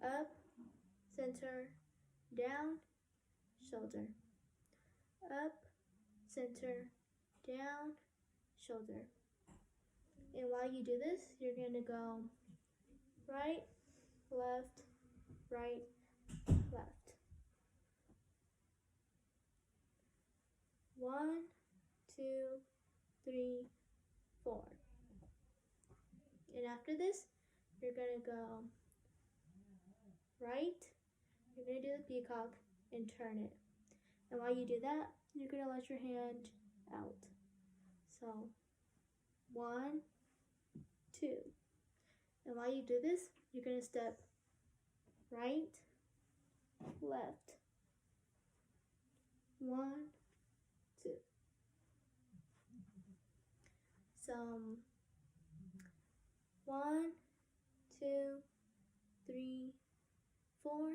up, center, down, shoulder, up, center, down, shoulder. And while you do this, you're going to go right, left, right, left. 1, 2, 3, 4. And after this, you're going to go right, you're going to do the peacock and turn it. And while you do that, you're going to let your hand out. So 1, 2. And while you do this, you're going to step right, left, 1, 2. Some 1, 2, 3, 4,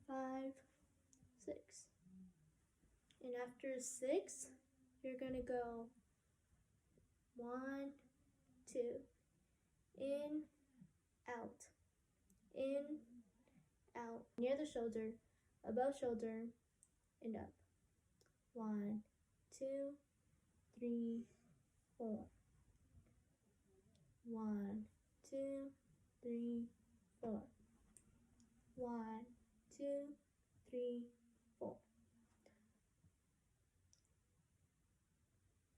5, 6. And after 6, you're going to go 1, 2, in, out, near the shoulder, above shoulder, and up. 1, 2, 3, 4. 1, 2, 3, 4. 1, 2, 3, 4.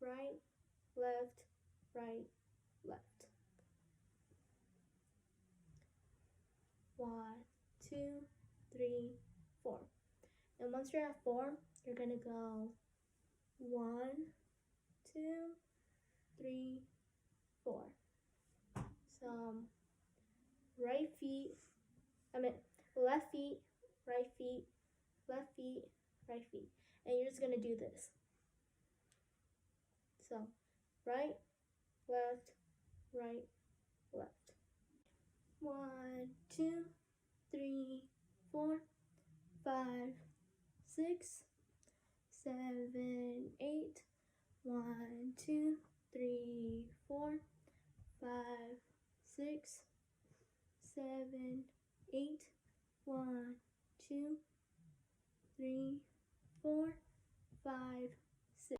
Right, left, right, left. 1, 2, 3, 4. And once you're at 4, you're going to go 1, 2, 3, 4. Some left feet, right feet, left feet, right feet. And you're just going to do this. So right, left, right, left. 1, 2, 3, 4, 5, 6, 7, 8. 1, 2, 3, 4, 5, 6, 7, 8. 1, 2, 3, 4, 5,